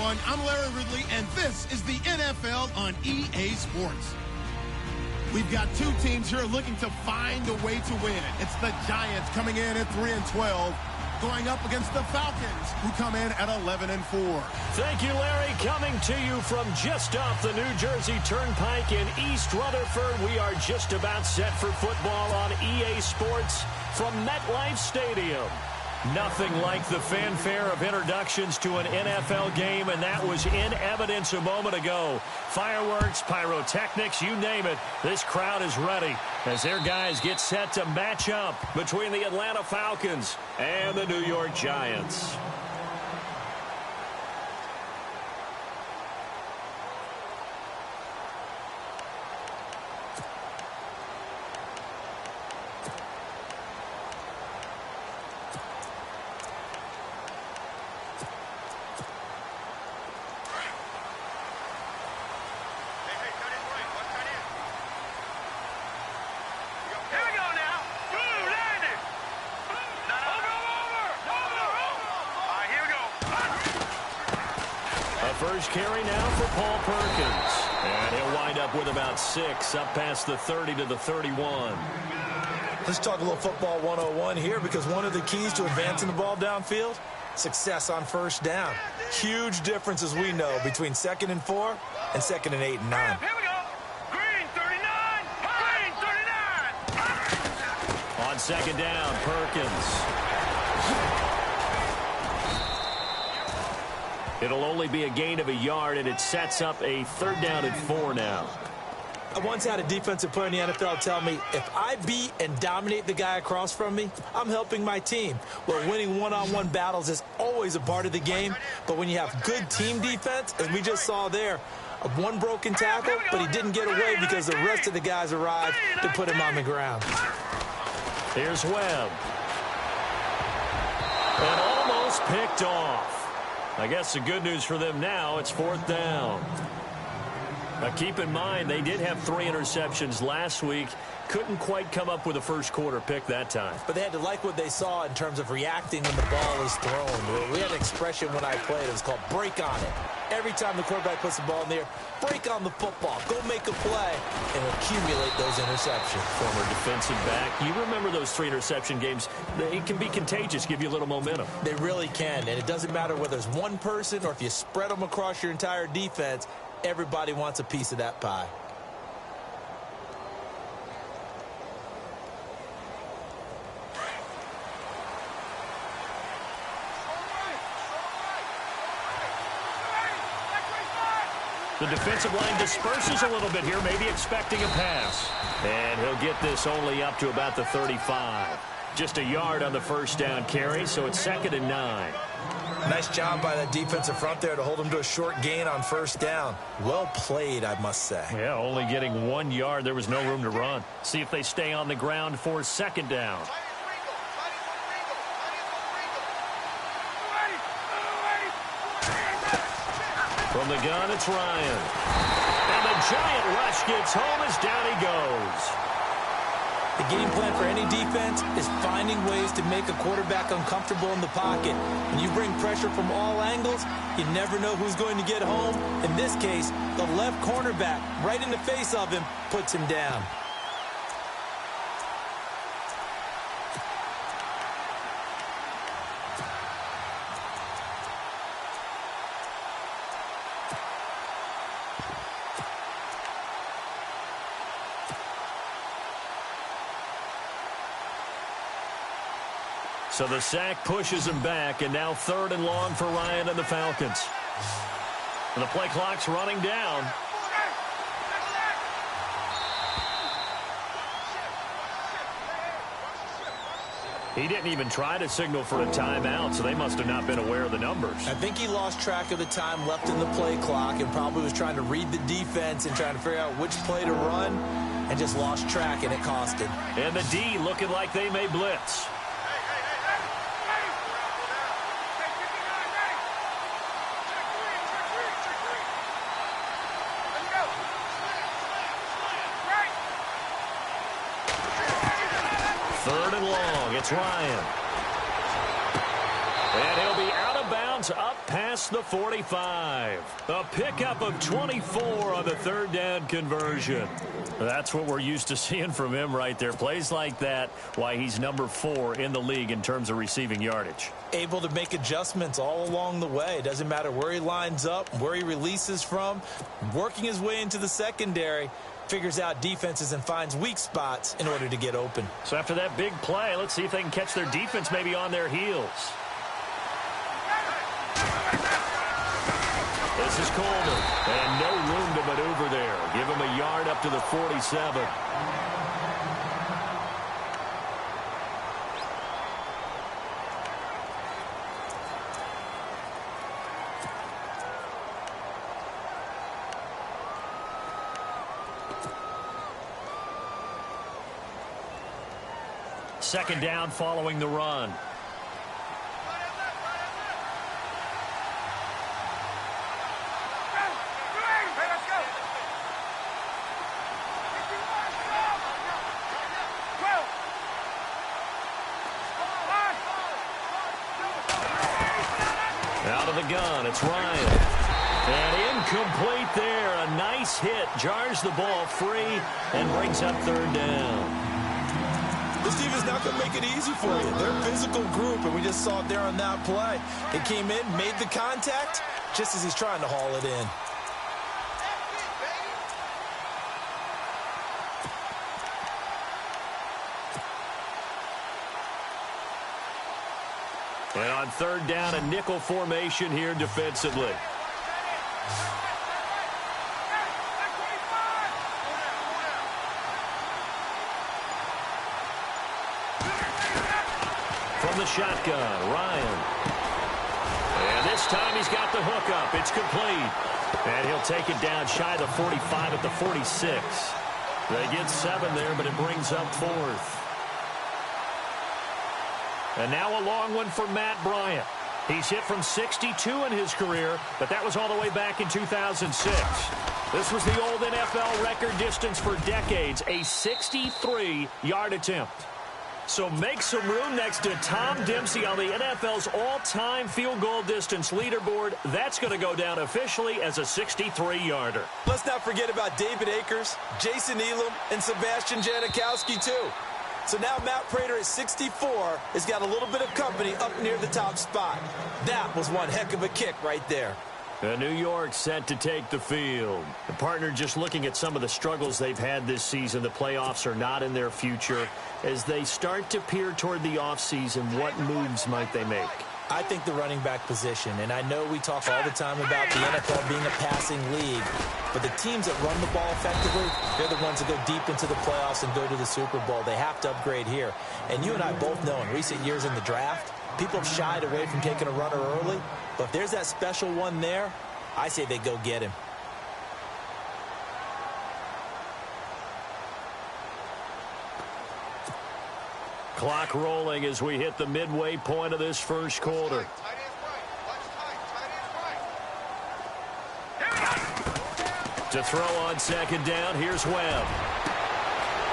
everyone. I'm Larry Ridley, and this is the NFL on EA Sports. We've got two teams here looking to find a way to win. It's the Giants coming in at 3-12, going up against the Falcons, who come in at 11-4. Thank you, Larry. Coming to you from just off the New Jersey Turnpike in East Rutherford, we are just about set for football on EA Sports from MetLife Stadium. Nothing like the fanfare of introductions to an NFL game, and that was in evidence a moment ago. Fireworks, pyrotechnics, you name it. This crowd is ready as their guys get set to match up between the Atlanta Falcons and the New York Giants. First carry now for Paul Perkins. And he'll wind up with about 6, up past the 30 to the 31. Let's talk a little football 101 here, because one of the keys to advancing the ball downfield, success on first down. Huge difference, as we know, between 2nd and 4 and 2nd and 8 and 9. Here we go. Green 39. Green 39. On second down, Perkins. It'll only be a gain of a yard, and it sets up a 3rd down and 4 now. I once had a defensive player in the NFL tell me, if I beat and dominate the guy across from me, I'm helping my team. Well, winning one-on-one battles is always a part of the game, but when you have good team defense, as we just saw there, one broken tackle, but he didn't get away because the rest of the guys arrived to put him on the ground. Here's Webb. And almost picked off. I guess the good news for them now, it's 4th down. Now keep in mind, they did have 3 interceptions last week. Couldn't quite come up with a first quarter pick that time. But they had to like what they saw in terms of reacting when the ball is thrown. We had an expression when I played. It was called break on it. Every time the quarterback puts the ball in the air, break on the football. Go make a play and accumulate those interceptions. Former defensive back. You remember those 3 interception games. They can be contagious, give you a little momentum. They really can, and it doesn't matter whether it's one person or if you spread them across your entire defense. Everybody wants a piece of that pie. The defensive line disperses a little bit here, maybe expecting a pass. And he'll get this only up to about the 35. Just a yard on the first down carry, so it's 2nd and 9. Nice job by that defensive front there to hold him to a short gain on first down. Well played, I must say. Yeah, only getting 1 yard. There was no room to run. See if they stay on the ground for 2nd down. From the gun, it's Ryan. And the giant rush gets home as down he goes. The game plan for any defense is finding ways to make a quarterback uncomfortable in the pocket. When you bring pressure from all angles, you never know who's going to get home. In this case, the left cornerback, right in the face of him, puts him down. So the sack pushes him back, and now 3rd and long for Ryan and the Falcons. And the play clock's running down. He didn't even try to signal for a timeout, so they must have not been aware of the numbers. I think he lost track of the time left in the play clock and probably was trying to read the defense and trying to figure out which play to run and just lost track, and it cost him. And the D looking like they may blitz. It's Ryan. And he'll be out of bounds up past the 45. A pickup of 24 on the third down conversion. That's what we're used to seeing from him right there. Plays like that, why he's number 4 in the league in terms of receiving yardage. Able to make adjustments all along the way. Doesn't matter where he lines up, where he releases from. Working his way into the secondary. Figures out defenses and finds weak spots in order to get open. So after that big play, let's see if they can catch their defense maybe on their heels. This is Coleman, and no room to maneuver there. Give him a yard up to the 47. Second down following the run. Out of the gun, it's Ryan. And incomplete there. A nice hit. Jars the ball free and brings up third down. This defense not going to make it easy for you. They're a physical group, and we just saw it there on that play. It came in, made the contact, just as he's trying to haul it in. And on third down, a nickel formation here defensively. From the shotgun, Ryan. And this time he's got the hook up. It's complete. And he'll take it down shy of the 45 at the 46. They get 7 there, but it brings up 4th. And now a long one for Matt Bryant. He's hit from 62 in his career, but that was all the way back in 2006. This was the old NFL record distance for decades, a 63-yard attempt. So make some room next to Tom Dempsey on the NFL's all-time field goal distance leaderboard. That's going to go down officially as a 63-yarder. Let's not forget about David Akers, Jason Elam, and Sebastian Janikowski, too. So now Matt Prater at 64 has got a little bit of company up near the top spot. That was one heck of a kick right there. New York set to take the field. The partner just looking at some of the struggles they've had this season. The playoffs are not in their future. As they start to peer toward the offseason, what moves might they make? I think the running back position, and I know we talk all the time about the NFL being a passing league, but the teams that run the ball effectively, they're the ones that go deep into the playoffs and go to the Super Bowl. They have to upgrade here. And you and I both know in recent years in the draft, people have shied away from taking a runner early, but if there's that special one there, I say they go get him. Clock rolling as we hit the midway point of this first quarter. To throw on second down, here's Webb.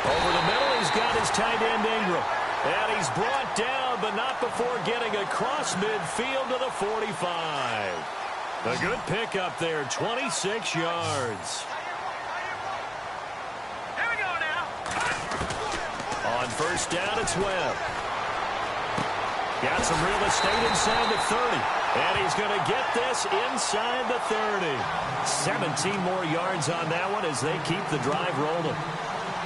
Over the middle, he's got his tight end Ingram. And he's brought down, but not before getting across midfield to the 45. A good pickup there, 26 yards. On first down, it's Webb. Got some real estate inside the 30. And he's going to get this inside the 30. 17 more yards on that one as they keep the drive rolling.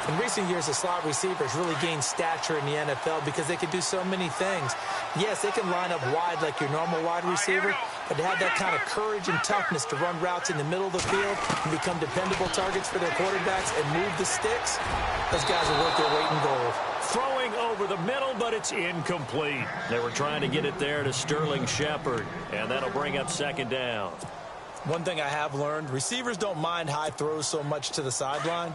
In recent years, the slot receivers really gained stature in the NFL because they can do so many things. Yes, they can line up wide like your normal wide receiver, but to have that kind of courage and toughness to run routes in the middle of the field and become dependable targets for their quarterbacks and move the sticks, those guys are worth their weight in gold. Throwing over the middle, but it's incomplete. They were trying to get it there to Sterling Shepard, and that'll bring up second down. One thing I have learned, receivers don't mind high throws so much to the sideline,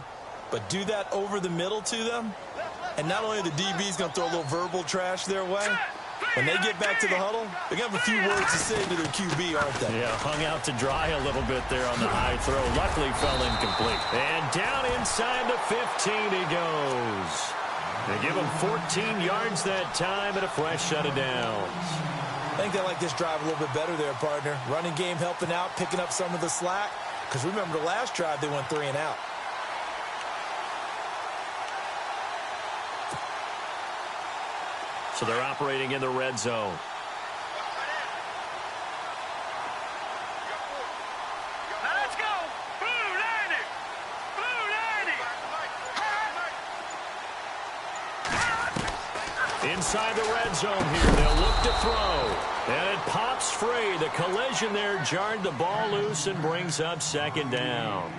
but do that over the middle to them, and not only are the DBs going to throw a little verbal trash their way, when they get back to the huddle, they're going to have a few words to say to their QB, aren't they? Yeah, hung out to dry a little bit there on the high throw. Luckily fell incomplete. And down inside the 15 he goes. They give him 14 yards that time and a fresh set of downs. I think they like this drive a little bit better there, partner. Running game helping out, picking up some of the slack. Because remember, the last drive, they went 3 and out. So they're operating in the red zone. Now let's go. Blue 90. Blue 90. Inside the red zone here, they'll look to throw. And it pops free. The collision there jarred the ball loose and brings up second down.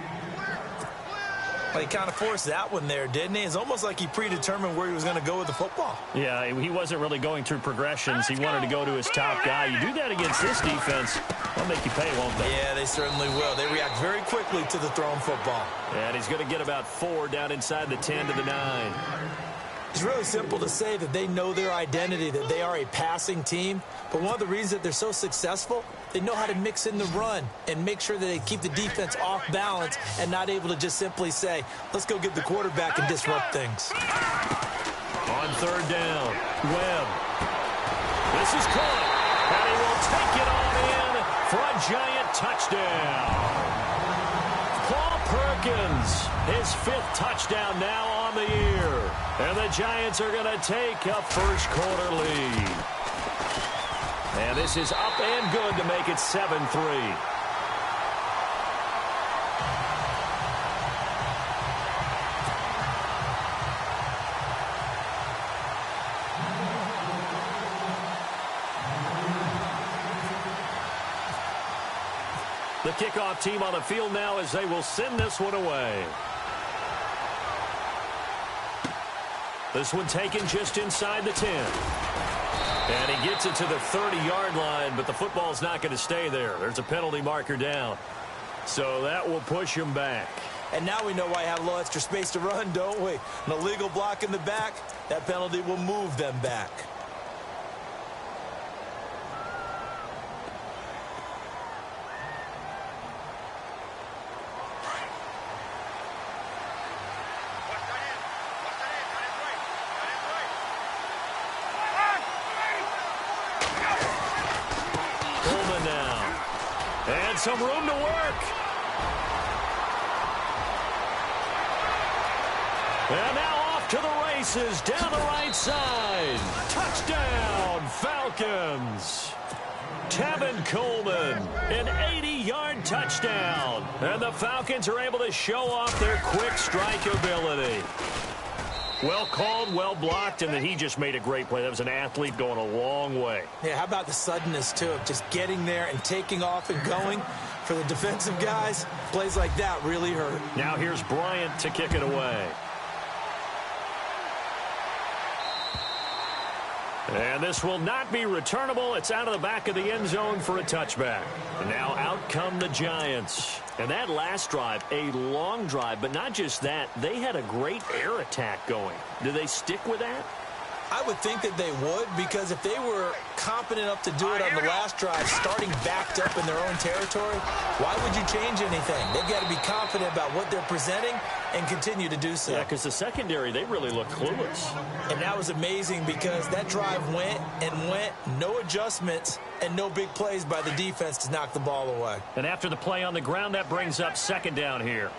Well, he kind of forced that one there, didn't he? It's almost like he predetermined where he was going to go with the football. Yeah, he wasn't really going through progressions. He wanted to go to his top guy. You do that against this defense, they'll make you pay, won't they? Yeah, they certainly will. They react very quickly to the thrown football. And he's going to get about 4 down inside the 10 to the 9. It's really simple to say that they know their identity, that they are a passing team. But one of the reasons that they're so successful, they know how to mix in the run and make sure that they keep the defense off balance and not able to just simply say, let's go get the quarterback and disrupt things. On third down, Webb. This is caught, and he will take it on in for a giant touchdown. Paul Perkins, his 5th touchdown now on the year. And the Giants are going to take a first-quarter lead. And this is up and good to make it 7-3. The kickoff team on the field now as they will send this one away. This one taken just inside the 10. And he gets it to the 30-yard line, but the football's not going to stay there. There's a penalty marker down. So that will push him back. And now we know why I have a little extra space to run, don't we? An illegal block in the back, that penalty will move them back. Some room to work. And now off to the races down the right side. Touchdown, Falcons. Tevin Coleman, an 80-yard touchdown. And the Falcons are able to show off their quick strike ability. Well called, well blocked, and then he just made a great play. That was an athlete going a long way. Yeah, how about the suddenness, too, of just getting there and taking off and going? For the defensive guys, plays like that really hurt. Now here's Bryant to kick it away. And this will not be returnable. It's out of the back of the end zone for a touchback. And now out come the Giants. And that last drive, a long drive, but not just that. They had a great air attack going. Do they stick with that? I would think that they would, because if they were competent enough to do it on the last drive, starting backed up in their own territory, why would you change anything? They've got to be confident about what they're presenting and continue to do so. Yeah, because the secondary, they really look clueless. And that was amazing because that drive went and went, no adjustments, and no big plays by the defense to knock the ball away. And after the play on the ground, that brings up second down here.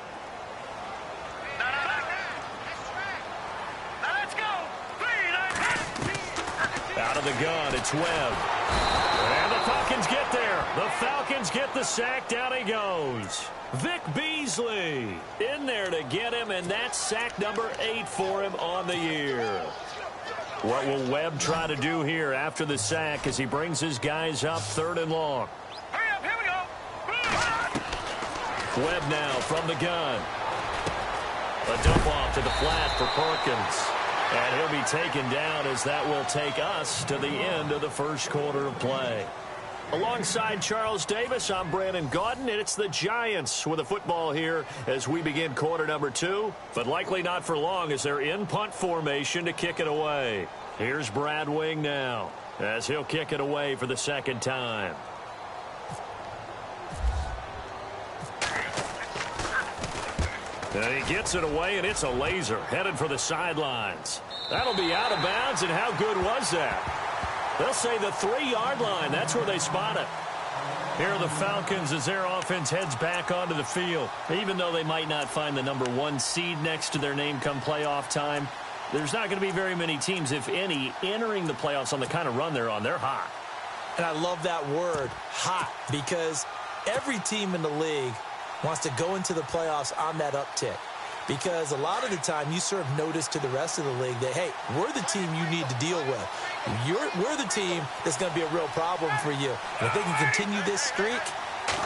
Out of the gun, it's Webb. And the Falcons get there. The Falcons get the sack. Down he goes. Vic Beasley in there to get him, and that's sack number 8 for him on the year. What will Webb try to do here after the sack as he brings his guys up 3rd and long? Hurry up, here we go. Webb now from the gun. A dump off to the flat for Perkins. And he'll be taken down as that will take us to the end of the first quarter of play. Alongside Charles Davis, I'm Brandon Gaudin, and it's the Giants with the football here as we begin quarter number 2, but likely not for long as they're in punt formation to kick it away. Here's Brad Wing now as he'll kick it away for the second time. And he gets it away, and it's a laser headed for the sidelines. That'll be out of bounds, and how good was that? They'll say the 3-yard line. That's where they spot it. Here are the Falcons as their offense heads back onto the field. Even though they might not find the number 1 seed next to their name come playoff time, there's not going to be very many teams, if any, entering the playoffs on the kind of run they're on. They're hot. And I love that word, hot, because every team in the league wants to go into the playoffs on that uptick. Because a lot of the time you serve notice to the rest of the league that, hey, we're the team you need to deal with. We're the team that's going to be a real problem for you. And if they can continue this streak,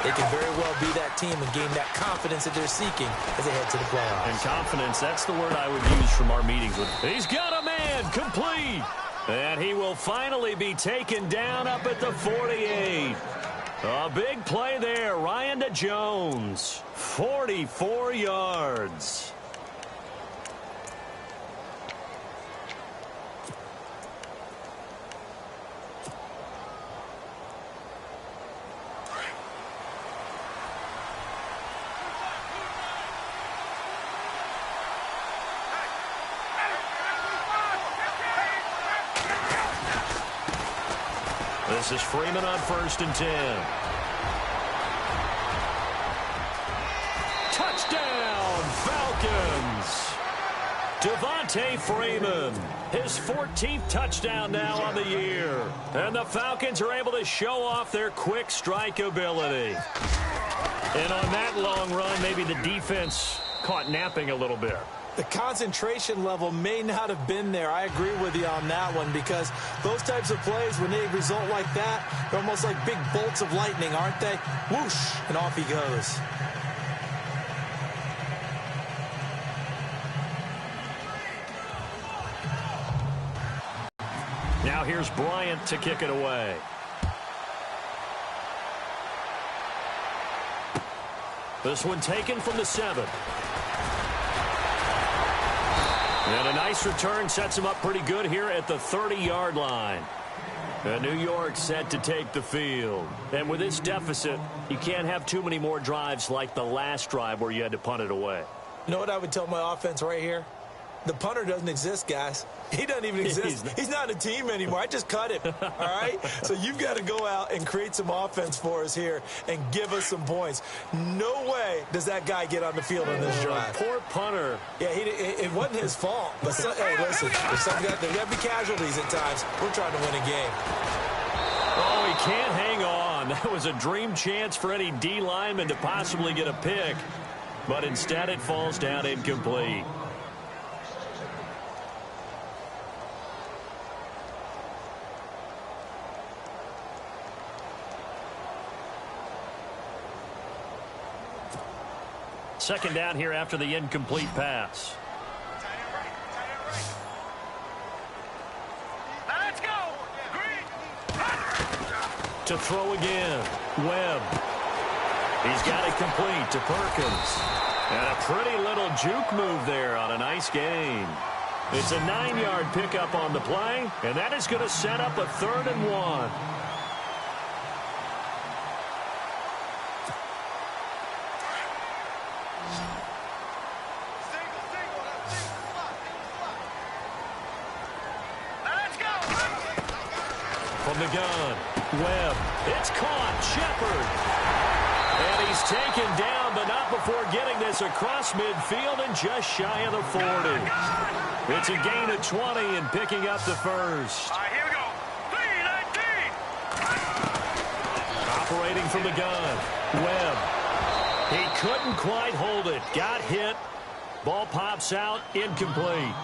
they can very well be that team and gain that confidence that they're seeking as they head to the playoffs. And confidence, that's the word I would use from our meetings with. He's got a man, complete. And he will finally be taken down up at the 48. A big play there, Ryan to Jones. 44 yards. This is Freeman on 1st and 10. Touchdown, Falcons. Devontae Freeman, his 14th touchdown now on the year. And the Falcons are able to show off their quick strike ability. And on that long run, maybe the defense caught napping a little bit. The concentration level may not have been there. I agree with you on that one, because those types of plays, when they result like that, they're almost like big bolts of lightning, aren't they? Whoosh, and off he goes. Now here's Bryant to kick it away. This one taken from the 7. And a nice return sets him up pretty good here at the 30-yard line. And New York set to take the field. And with this deficit, you can't have too many more drives like the last drive where you had to punt it away. You know what I would tell my offense right here? The punter doesn't exist, guys. He doesn't even exist. He's not a team anymore. I just cut him, all right? So you've got to go out and create some offense for us here and give us some points. No way does that guy get on the field on this drive. Poor punter. Yeah, it wasn't his fault. But, hey, listen, there's got to be casualties at times. We're trying to win a game. Oh, he can't hang on. That was a dream chance for any D lineman to possibly get a pick. But instead it falls down incomplete. Second down here after the incomplete pass. Let's go. To throw again. Webb. He's got it complete to Perkins. And a pretty little juke move there on a nice gain. It's a 9-yard pickup on the play, and that is going to set up a 3rd and 1. From the gun, Webb. It's caught. Shepard. And he's taken down, but not before getting this across midfield and just shy of the 40. It's a gain of 20 and picking up the first. All right, here we go. 3-19. Operating from the gun, Webb. He couldn't quite hold it. Got hit. Ball pops out. Incomplete.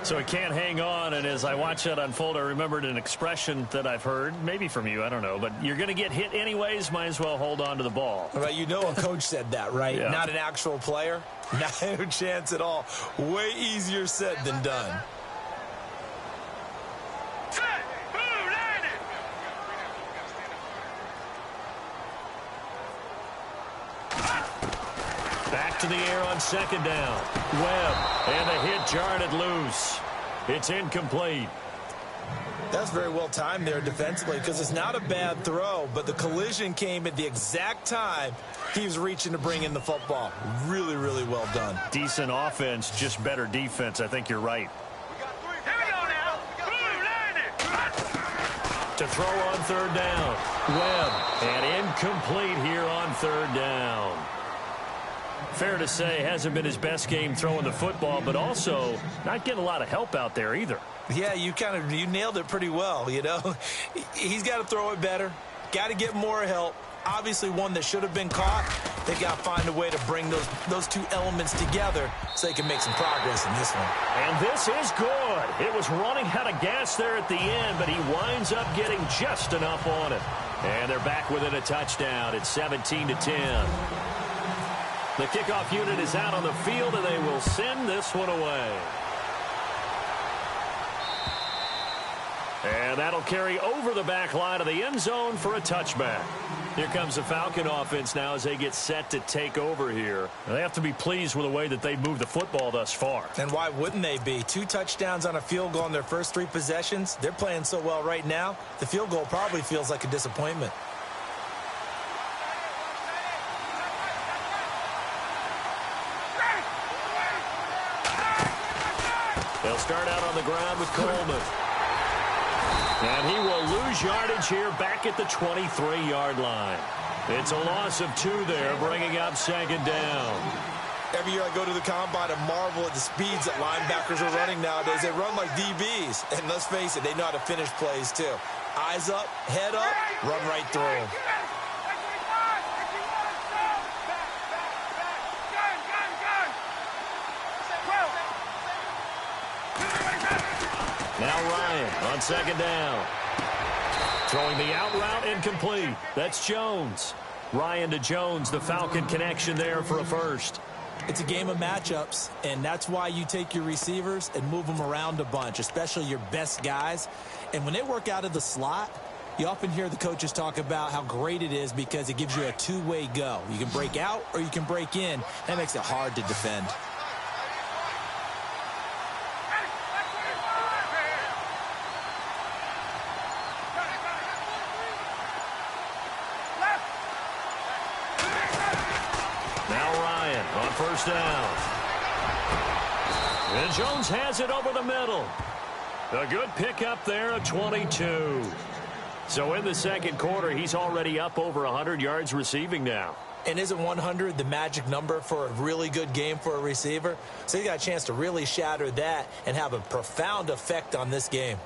So he can't hang on, and as I watch that unfold, I remembered an expression that I've heard, maybe from you, I don't know, but you're going to get hit anyways, might as well hold on to the ball. Well, you know a coach said that, right? Yeah. Not an actual player. No chance at all. Way easier said than done. Set. Boom, landed. Back to the air on 2nd down. Webb, and the hit jarred it loose. It's incomplete. That's very well timed there defensively, because it's not a bad throw, but the collision came at the exact time he was reaching to bring in the football. Really, really well done. Decent offense, just better defense. I think you're right. Here we go now. Boom, landed. To throw on third down. Webb, and incomplete here on third down. Fair to say, hasn't been his best game throwing the football, but also not getting a lot of help out there either. Yeah, you nailed it pretty well, you know. He's got to throw it better, got to get more help. Obviously one that should have been caught. They got to find a way to bring those two elements together so they can make some progress in this one. And this is good. It was running out of gas there at the end, but he winds up getting just enough on it. And they're back within a touchdown. It's 17-10. The kickoff unit is out on the field, and they will send this one away. And that'll carry over the back line of the end zone for a touchback. Here comes the Falcon offense now as they get set to take over here. They have to be pleased with the way that they moved the football thus far. And why wouldn't they be? 2 touchdowns on a field goal in their first 3 possessions. They're playing so well right now, the field goal probably feels like a disappointment. They'll start out on the ground with Coleman. And he will lose yardage here back at the 23-yard line. It's a loss of 2 there, bringing up second down. Every year I go to the combine and marvel at the speeds that linebackers are running nowadays. They run like DBs. And let's face it, they know how to finish plays too. Eyes up, head up, run right through them. Now Ryan on second down. Throwing the out route incomplete. That's Jones. Ryan to Jones, the Falcon connection there for a first. It's a game of matchups, and that's why you take your receivers and move them around a bunch, especially your best guys. And when they work out of the slot, you often hear the coaches talk about how great it is because it gives you a two-way go. You can break out or you can break in. That makes it hard to defend. First down. And Jones has it over the middle. A good pickup there at 22. So in the second quarter, he's already up over 100 yards receiving now. And isn't 100 the magic number for a really good game for a receiver? So he got a chance to really shatter that and have a profound effect on this game.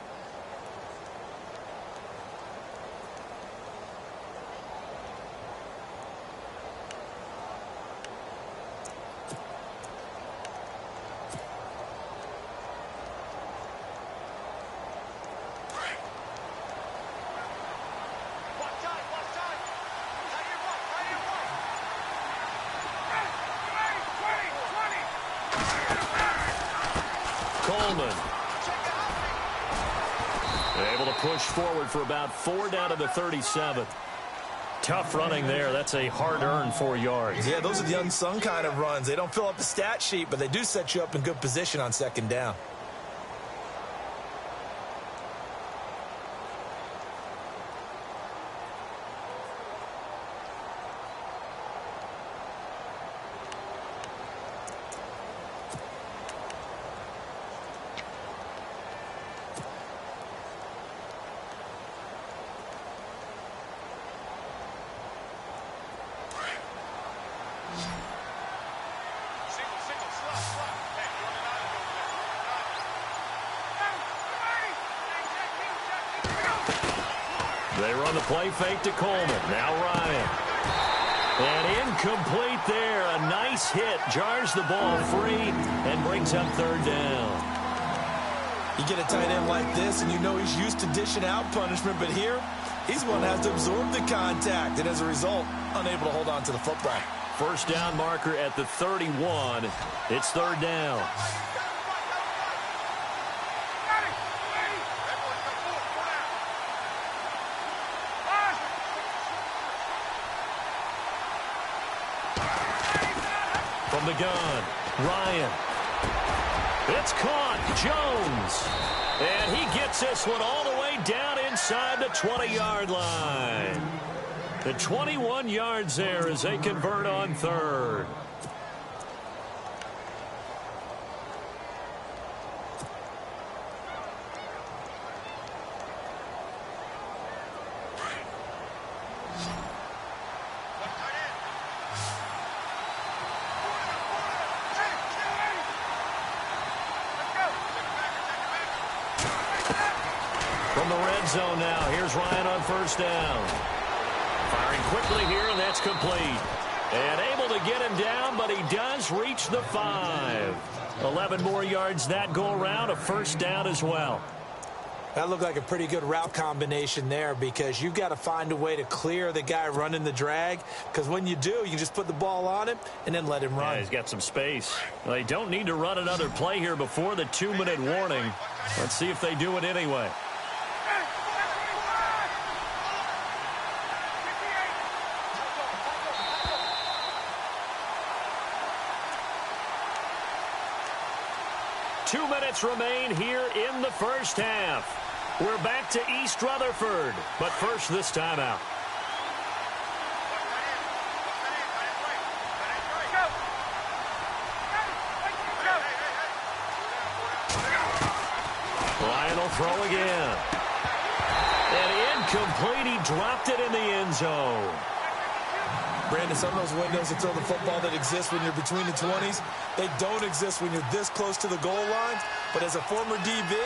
Coleman. Able to push forward for about 4 down to the 37. Tough running there. That's a hard-earned 4 yards. Yeah, those are the unsung kind of runs. They don't fill up the stat sheet, but they do set you up in good position on second down. They run the play fake to Coleman. Now Ryan. And incomplete there. A nice hit. Jars the ball free and brings up third down. You get a tight end like this, and you know he's used to dishing out punishment, but here, he's one that has to absorb the contact, and as a result, unable to hold on to the football. First down marker at the 31. It's third down. From the gun, Ryan. It's caught. Jones. And he gets this one all the way down inside the 20-yard line. The 21 yards there as they convert on third. the red zone now. Here's Ryan on first down. Firing quickly here, and that's complete. And able to get him down, but he does reach the 5. 11 more yards that go around, a first down as well. That looked like a pretty good route combination there, because you've got to find a way to clear the guy running the drag, because when you do, you can just put the ball on him and then let him run. Yeah, he's got some space. Well, they don't need to run another play here before the 2-minute warning. Let's see if they do it anyway. Two minutes remain here in the first half. We're back to East Rutherford, but first this timeout. Ryan will throw again. And incomplete. He dropped it in the end zone. Brandon, some of those windows to throw the football that exist when you're between the 20s, they don't exist when you're this close to the goal line. But as a former DB,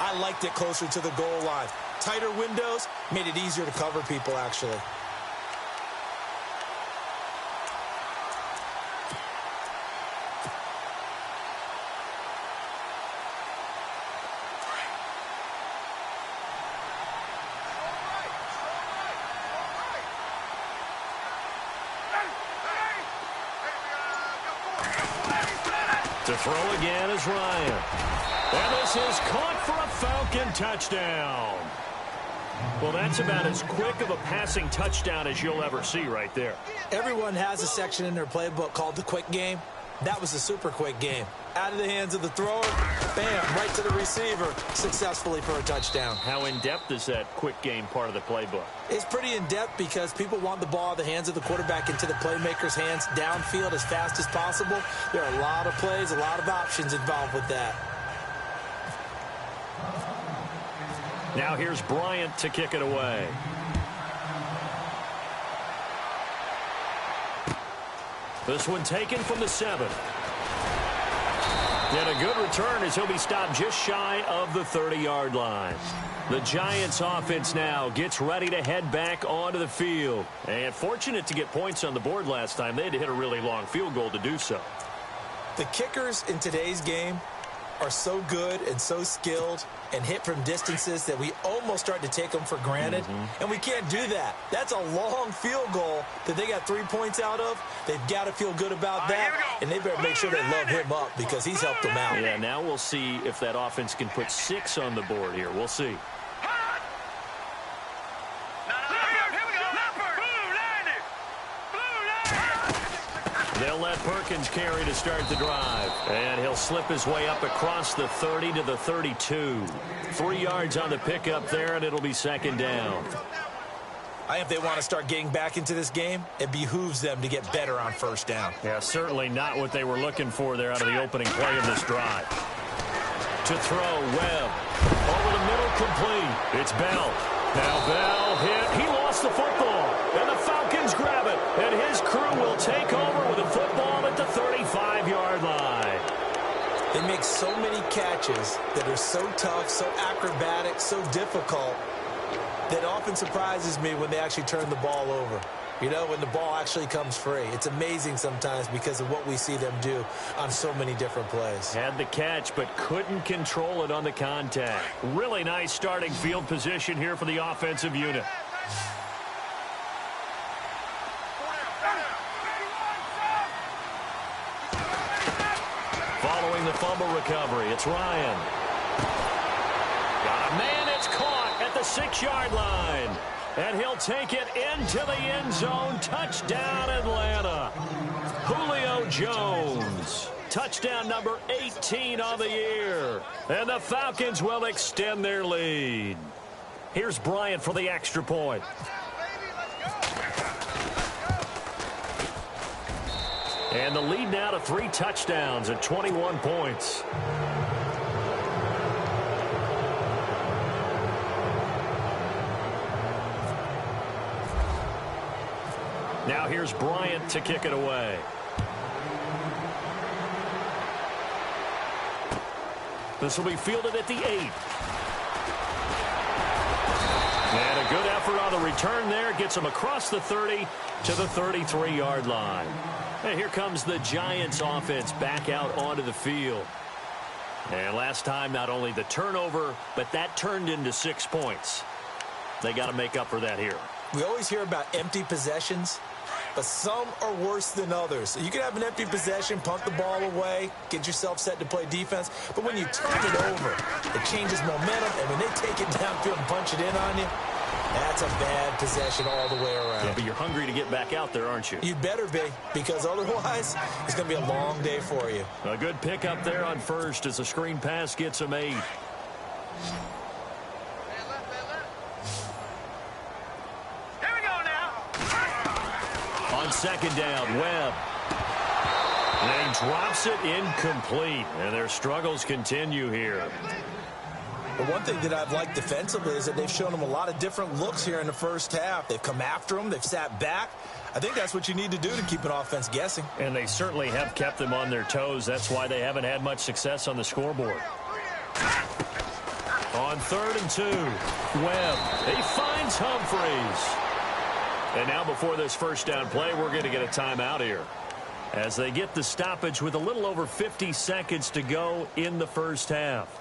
I liked it closer to the goal line. Tighter windows made it easier to cover people, actually. To throw again is Ryan. And this is caught for a Falcon touchdown. Well, that's about as quick of a passing touchdown as you'll ever see right there. Everyone has a section in their playbook called the quick game. That was a super quick game. Out of the hands of the thrower, bam, right to the receiver, successfully for a touchdown. How in-depth is that quick game part of the playbook? It's pretty in-depth because people want the ball out of the hands of the quarterback into the playmaker's hands downfield as fast as possible. There are a lot of plays, a lot of options involved with that. Now here's Bryant to kick it away. This one taken from the 7. And a good return as he'll be stopped just shy of the 30-yard line. The Giants offense now gets ready to head back onto the field. And fortunate to get points on the board last time. They had to hit a really long field goal to do so. The kickers in today's game are so good and so skilled and hit from distances that we almost start to take them for granted. And we can't do that. That's a long field goal that they got 3 points out of. They've got to feel good about that, and they better make sure they love him up because he's helped them out. Yeah, now we'll see if that offense can put 6 on the board here. We'll see. They'll let Perkins carry to start the drive. And he'll slip his way up across the 30 to the 32. 3 yards on the pickup there, and it'll be second down. I think if they want to start getting back into this game, it behooves them to get better on first down. Yeah, certainly not what they were looking for there out of the opening play of this drive. To throw, Webb. Over the middle, complete. It's Bell. Now Bell hit. He lost the football. And the Falcons grab it. And his crew will take over with a football at the 35-yard line. They make so many catches that are so tough, so acrobatic, so difficult, that often surprises me when they actually turn the ball over. You know, when the ball actually comes free. It's amazing sometimes because of what we see them do on so many different plays. Had the catch, but couldn't control it on the contact. Really nice starting field position here for the offensive unit. Following the fumble recovery, it's Ryan. Got a man, it's caught at the 6-yard line. And he'll take it into the end zone. Touchdown, Atlanta. Julio Jones. Touchdown number 18 on the year. And the Falcons will extend their lead. Here's Bryant for the extra point. And the lead now to 3 touchdowns at 21 points. Now here's Bryant to kick it away. This will be fielded at the 8. good effort on the return there. Gets him across the 30 to the 33-yard line. And here comes the Giants offense back out onto the field. And last time, not only the turnover, but that turned into 6 points. They got to make up for that here. We always hear about empty possessions, but some are worse than others. So you can have an empty possession, punt the ball away, get yourself set to play defense. But when you turn it over, it changes momentum. And when they take it downfield and punch it in on you, that's a bad possession all the way around. Yeah, but you're hungry to get back out there, aren't you? You'd better be, because otherwise it's going to be a long day for you. A good pickup there on first as the screen pass gets him 8. On second down, Webb. And he drops it incomplete. And their struggles continue here. The one thing that I've liked defensively is that they've shown them a lot of different looks here in the first half. They've come after them. They've sat back. I think that's what you need to do to keep an offense guessing. And they certainly have kept them on their toes. That's why they haven't had much success on the scoreboard. On 3rd and 2, Webb. He finds Humphreys. And now before this first down play, we're going to get a timeout here as they get the stoppage with a little over 50 seconds to go in the first half.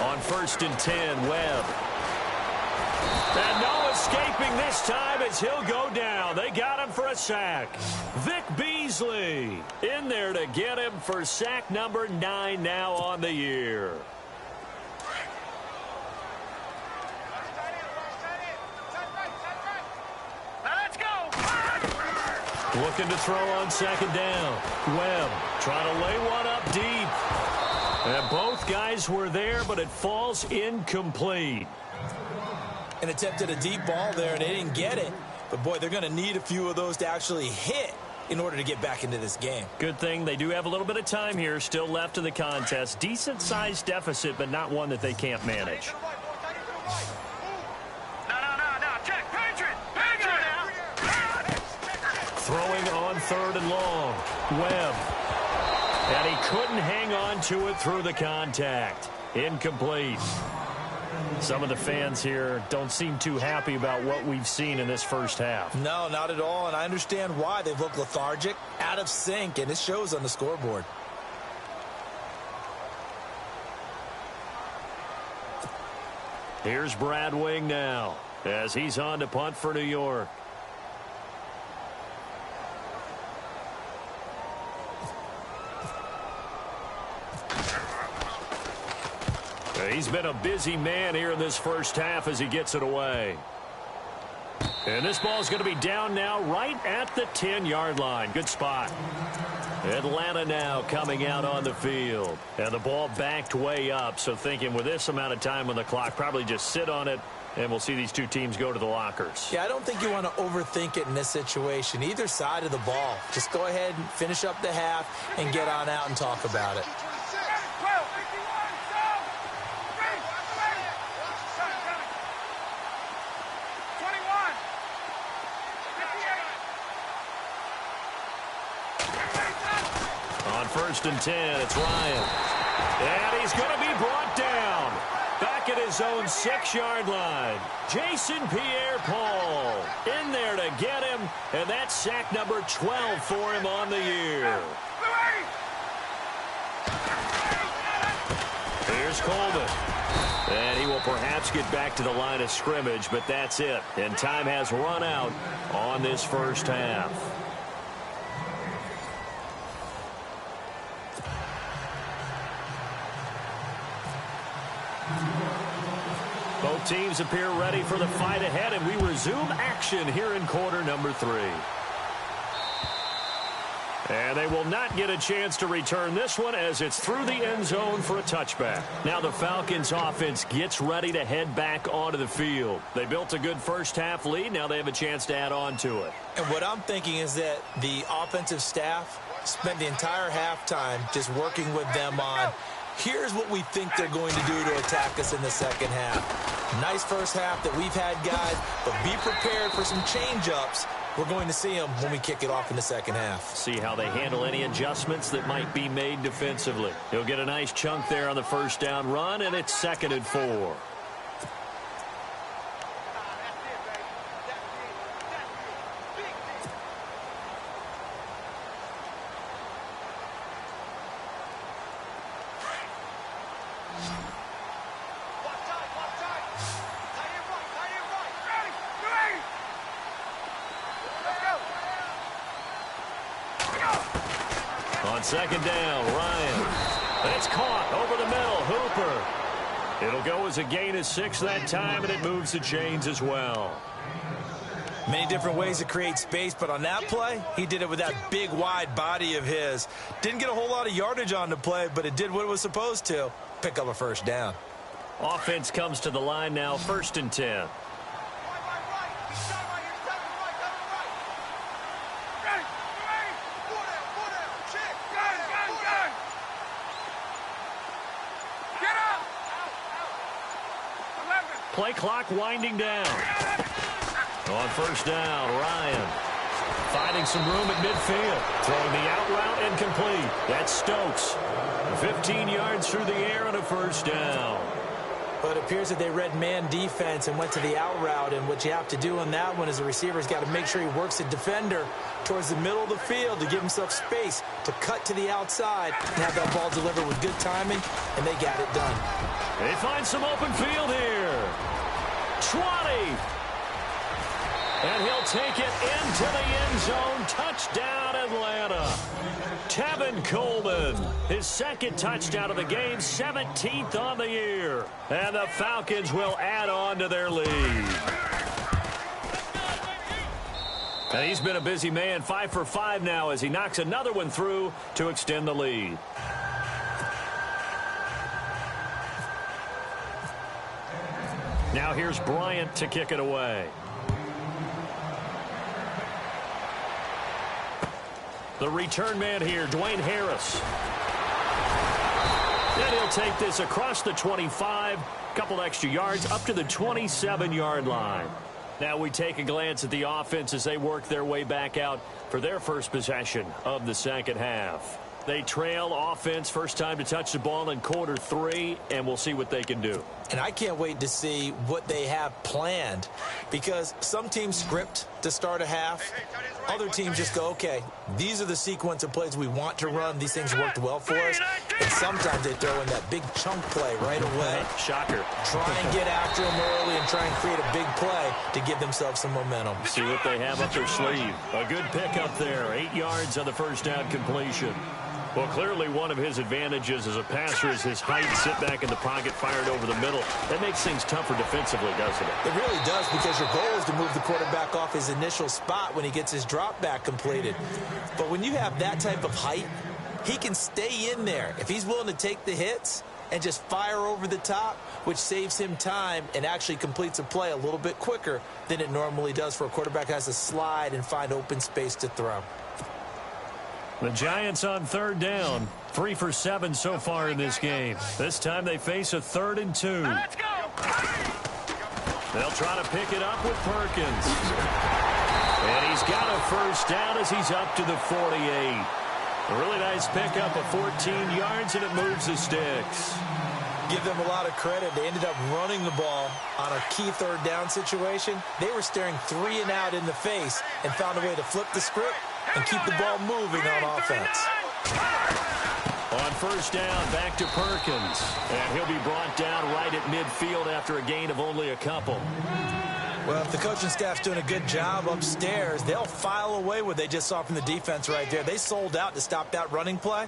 On 1st and 10, Webb. And no escaping this time as he'll go down. They got him for a sack. Vic Beasley in there to get him for sack number 9 now on the year. Let's go. Looking to throw on second down. Webb trying to lay one up deep. And both guys were there, but it falls incomplete. And attempted a deep ball there, and they didn't get it. But, boy, they're going to need a few of those to actually hit in order to get back into this game. Good thing they do have a little bit of time here still left in the contest. Decent-sized deficit, but not one that they can't manage. No. Check. Patriot. Throwing on 3rd and long. Webb. And he couldn't hang on to it through the contact. Incomplete. Some of the fans here don't seem too happy about what we've seen in this first half. No, not at all, and I understand why. They've looked lethargic, out of sync, and it shows on the scoreboard. Here's Brad Wing now as he's on to punt for New York. He's been a busy man here in this first half as he gets it away. And this ball is going to be down now right at the 10-yard line. Good spot. Atlanta now coming out on the field. And the ball backed way up. So thinking with this amount of time on the clock, probably just sit on it. And we'll see these two teams go to the lockers. Yeah, I don't think you want to overthink it in this situation. Either side of the ball. Just go ahead and finish up the half and get on out and talk about it. On 1st and 10, it's Ryan. And he's going to be brought down. Back at his own 6-yard line. Jason Pierre-Paul in there to get him. And that's sack number 12 for him on the year. Here's Coleman. And he will perhaps get back to the line of scrimmage, but that's it. And time has run out on this first half. Both teams appear ready for the fight ahead, and we resume action here in quarter number 3. And they will not get a chance to return this one as it's through the end zone for a touchback. Now the Falcons offense gets ready to head back onto the field. They built a good first half lead. Now they have a chance to add on to it. And what I'm thinking is that the offensive staff spent the entire halftime just working with them on Here's what we think they're going to do to attack us in the second half. Nice first half that we've had, guys, but be prepared for some change-ups. We're going to see them when we kick it off in the second half. See how they handle any adjustments that might be made defensively. He'll get a nice chunk there on the first down run, and it's 2nd and 4. On 2nd down, Ryan. That's caught over the middle. Hooper. It'll go as a gain of 6 that time, and it moves the chains as well. Many different ways to create space, but on that play, he did it with that big, wide body of his. Didn't get a whole lot of yardage on the play, but it did what it was supposed to. Pick up a first down. Offense comes to the line now, 1st and 10. Play clock winding down. On 1st down, Ryan. Finding some room at midfield. Throwing the out route and complete. That's Stokes. 15 yards through the air and a 1st down. But it appears that they read man defense and went to the out route. And what you have to do on that one is the receiver's got to make sure he works the defender towards the middle of the field to give himself space to cut to the outside and have that ball delivered with good timing, and they got it done. They find some open field here. 20. And he'll take it into the end zone. Touchdown, Atlanta. Tevin Coleman, his 2nd touchdown of the game, 17th on the year. And the Falcons will add on to their lead. And he's been a busy man, 5 for 5 now as he knocks another one through to extend the lead. Now here's Bryant to kick it away. The return man here, Dwayne Harris. And he'll take this across the 25, couple extra yards up to the 27-yard line. Now we take a glance at the offense as they work their way back out for their first possession of the second half. They trail offense, first time to touch the ball in quarter 3, and we'll see what they can do. And I can't wait to see what they have planned, because some teams script to start a half. Other teams just go, okay, these are the sequence of plays we want to run. These things worked well for us. And sometimes they throw in that big chunk play right away. Shocker. Try and get after them early and try and create a big play to give themselves some momentum. See what they have up their sleeve. A good pickup there. 8 yards on the first down completion. Well, clearly one of his advantages as a passer is his height. Sit back in the pocket, fired over the middle. That makes things tougher defensively, doesn't it? It really does, because your goal is to move the quarterback off his initial spot when he gets his drop back completed. But when you have that type of height, he can stay in there. If he's willing to take the hits and just fire over the top, which saves him time and actually completes a play a little bit quicker than it normally does for a quarterback who has to slide and find open space to throw. The Giants on 3rd down. 3 for 7 so far in this game. This time they face a 3rd and 2. Let's go. They'll try to pick it up with Perkins. And he's got a first down as he's up to the 48. A really nice pickup of 14 yards, and it moves the sticks. Give them a lot of credit. They ended up running the ball on a key 3rd down situation. They were staring 3 and out in the face and found a way to flip the script and keep the ball moving on offense. On first down, back to Perkins. And he'll be brought down right at midfield after a gain of only a couple. Well, if the coaching staff's doing a good job upstairs, they'll file away what they just saw from the defense right there. They sold out to stop that running play.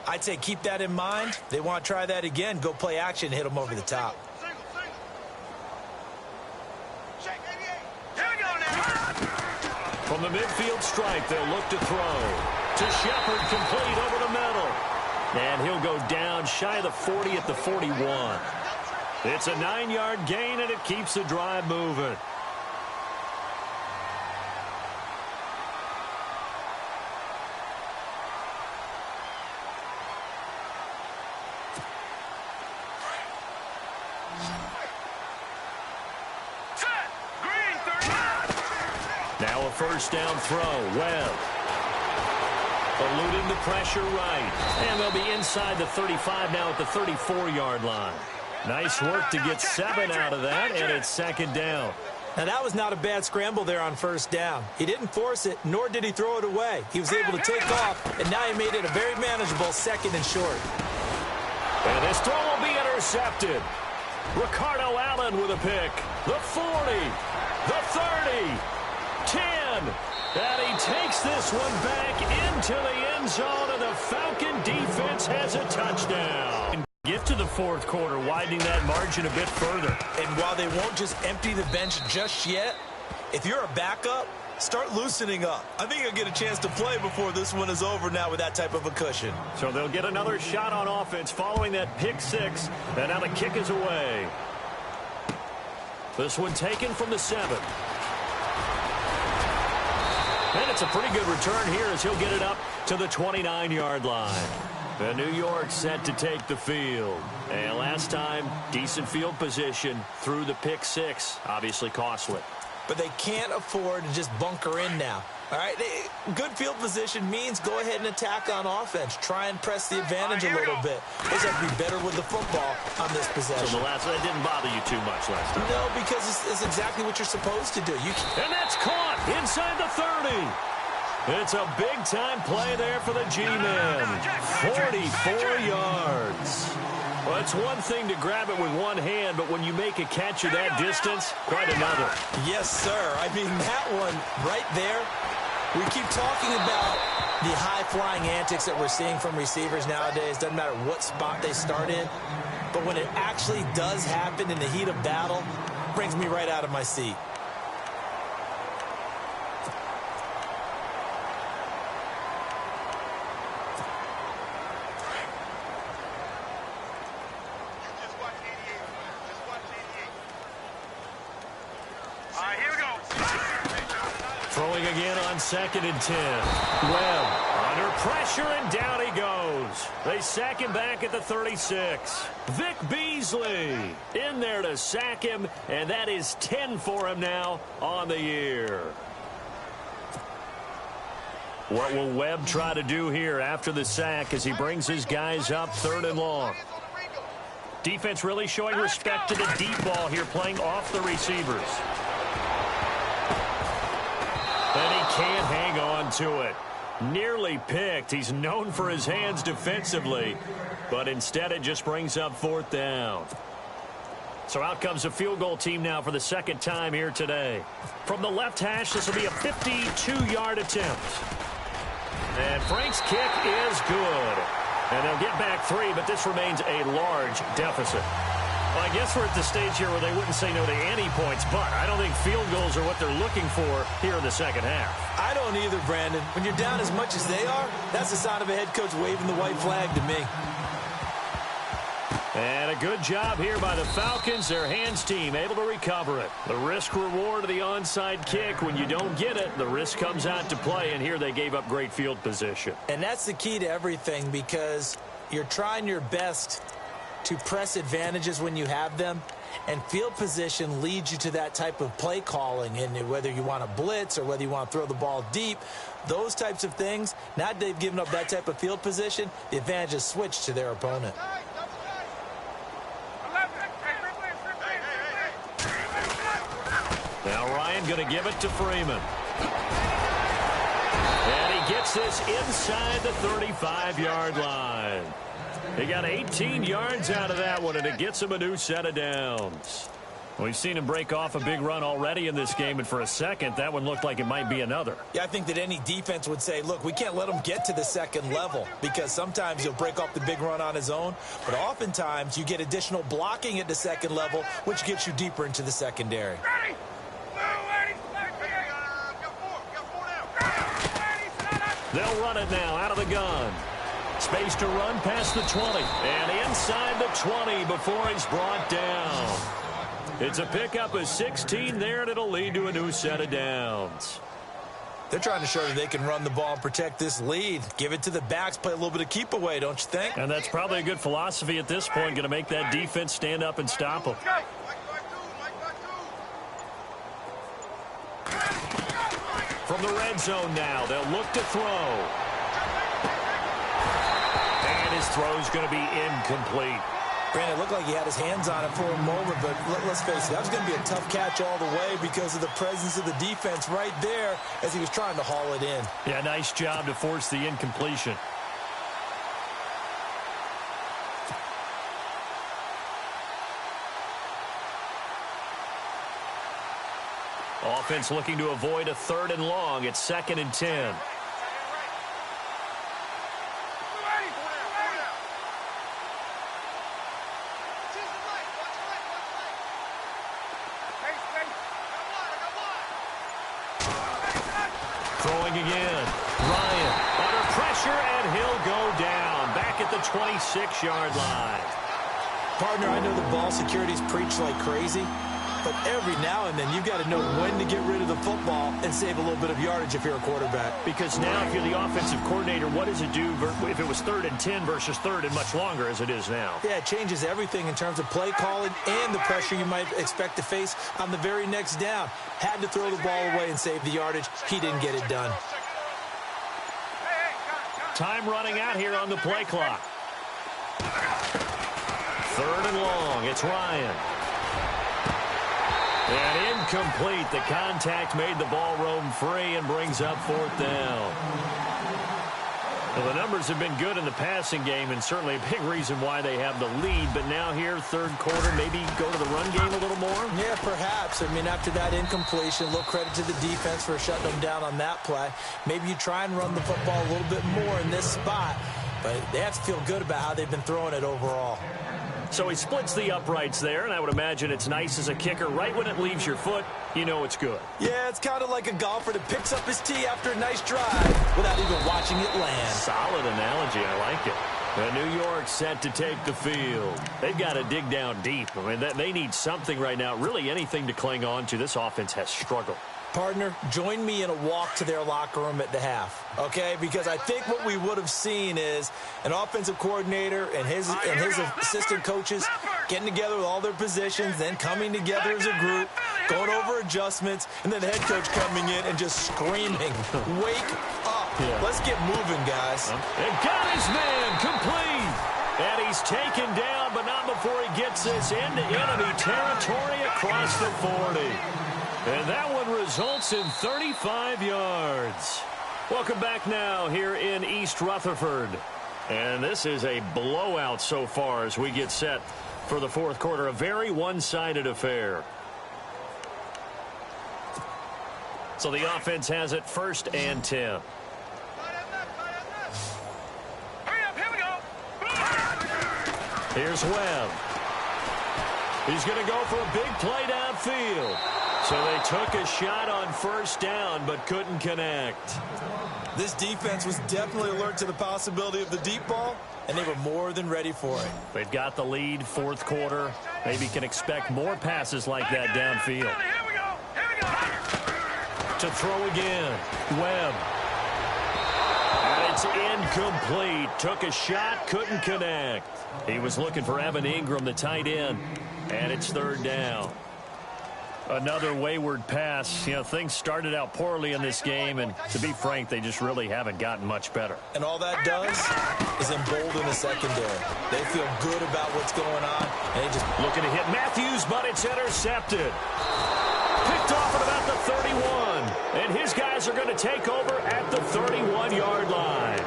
I'd say keep that in mind. They want to try that again. Go play action, hit them over the top. From the midfield stripe, they'll look to throw. To Shepard, complete over the middle. And he'll go down shy of the 40 at the 41. It's a 9-yard gain, and it keeps the drive moving. A first down throw. Webb. Eluding the pressure right. And they'll be inside the 35 now at the 34-yard line. Nice work to get 7 out of that, and it's second down. Now, that was not a bad scramble there on first down. He didn't force it, nor did he throw it away. He was able to take off, and now he made it a very manageable second and short. And this throw will be intercepted. Ricardo Allen with a pick. The 40, the 30, 10. And he takes this one back into the end zone, and the Falcon defense has a touchdown. Get to the fourth quarter, widening that margin a bit further. And while they won't just empty the bench just yet, if you're a backup, start loosening up. I think you'll get a chance to play before this one is over now with that type of a cushion. So they'll get another shot on offense following that pick 6, and now the kick is away. This one taken from the 7. And it's a pretty good return here as he'll get it up to the 29-yard line. The New York set to take the field. And last time, decent field position through the pick 6. Obviously costly. But they can't afford to just bunker in now. All right, good field position means go ahead and attack on offense. Try and press the advantage a little bit. They just have to be better with the football on this possession. So that didn't bother you too much last time? No, because it's exactly what you're supposed to do. And that's caught inside the 30. It's a big-time play there for the G-Men. 44 yards. Well, it's one thing to grab it with one hand, but when you make a catch of that distance, quite another. Yes, sir. I mean, that one right there, we keep talking about the high-flying antics that we're seeing from receivers nowadays. Doesn't matter what spot they start in. But when it actually does happen in the heat of battle, it brings me right out of my seat. Throwing again on 2nd and 10. Webb under pressure, and down he goes. They sack him back at the 36. Vic Beasley in there to sack him, and that is 10 for him now on the year. What will Webb try to do here after the sack as he brings his guys up 3rd and long? Defense really showing respect to the deep ball here, playing off the receivers. And he can't hang on to it. Nearly picked. He's known for his hands defensively, but instead it just brings up 4th down. So out comes a field goal team now for the 2nd time here today. From the left hash, this will be a 52-yard attempt. And Frank's kick is good. And they'll get back 3, but this remains a large deficit. Well, I guess we're at the stage here where they wouldn't say no to any points, but I don't think field goals are what they're looking for here in the second half. I don't either, Brandon. When you're down as much as they are, that's the sign of a head coach waving the white flag to me. And a good job here by the Falcons, their hands team, able to recover it. The risk-reward of the onside kick, when you don't get it, the risk comes out to play, and here they gave up great field position. And that's the key to everything, because you're trying your best to press advantages when you have them, and field position leads you to that type of play calling. And whether you want to blitz or whether you want to throw the ball deep, those types of things, now that they've given up that type of field position, the advantage is switched to their opponent. Now Ryan going to give it to Freeman. And he gets this inside the 35-yard line. He got 18 yards out of that one, and it gets him a new set of downs. We've seen him break off a big run already in this game, and for a second, that one looked like it might be another. Yeah, I think that any defense would say, look, we can't let him get to the second level, because sometimes he'll break off the big run on his own, but oftentimes you get additional blocking at the second level, which gets you deeper into the secondary. They'll run it now out of the gun. Space to run past the 20. And inside the 20 before he's brought down. It's a pickup of 16 there, and it'll lead to a new set of downs. They're trying to show that they can run the ball and protect this lead. Give it to the backs, play a little bit of keep away, don't you think? And that's probably a good philosophy at this point, going to make that defense stand up and stop them. from the red zone now. They'll look to throw. And his throw's going to be incomplete. Brandon, it looked like he had his hands on it for a moment, but let's face it, that was going to be a tough catch all the way because of the presence of the defense right there as he was trying to haul it in. Yeah, nice job to force the incompletion. Offense looking to avoid a 3rd and long. It's 2nd and 10. Throwing again. Ryan under pressure, and he'll go down. Back at the 26-yard line. Partner, I know the ball security's preached like crazy, but every now and then you've got to know when to get rid of the football and save a little bit of yardage if you're a quarterback. Because now if you're the offensive coordinator, what does it do if it was 3rd and 10 versus 3rd and much longer as it is now? Yeah, it changes everything in terms of play calling and the pressure you might expect to face on the very next down. Had to throw the ball away and save the yardage. He didn't get it done. Time running out here on the play clock. 3rd and long. It's Ryan. And incomplete. The contact made the ball roam free and brings up 4th down. Well, the numbers have been good in the passing game and certainly a big reason why they have the lead. But now here, 3rd quarter, maybe go to the run game a little more? Yeah, perhaps. I mean, after that incompletion, a little credit to the defense for shutting them down on that play. Maybe you try and run the football a little bit more in this spot. But they have to feel good about how they've been throwing it overall. So he splits the uprights there, and I would imagine it's nice as a kicker. Right when it leaves your foot, you know it's good. Yeah, it's kind of like a golfer that picks up his tee after a nice drive without even watching it land. Solid analogy. I like it. And New York set to take the field. They've got to dig down deep. I mean, they need something right now, really anything to cling on to. This offense has struggled. Partner, join me in a walk to their locker room at the half, okay? Because I think what we would have seen is an offensive coordinator and his assistant coaches getting together with all their positions, then coming together as a group, going over adjustments, and then the head coach coming in and just screaming, wake up. Yeah. Let's get moving, guys. And got his man complete. And he's taken down, but not before he gets this into enemy territory across the 40. And that one results in 35 yards. Welcome back now here in East Rutherford. And this is a blowout so far as we get set for the 4th quarter. A very one-sided affair. So the offense has it 1st and 10. Here's Webb. He's going to go for a big play downfield. So they took a shot on 1st down, but couldn't connect. This defense was definitely alert to the possibility of the deep ball, and they were more than ready for it. They've got the lead, 4th quarter. Maybe can expect more passes like that downfield. To throw again, Webb. And it's incomplete. Took a shot, couldn't connect. He was looking for Evan Ingram, the tight end, and it's 3rd down. Another wayward pass. You know, things started out poorly in this game, and to be frank, they just really haven't gotten much better. And all that does is embolden the secondary. They feel good about what's going on, and they just looking to hit Matthews, but it's intercepted. Picked off at about the 31, and his guys are going to take over at the 31-yard line.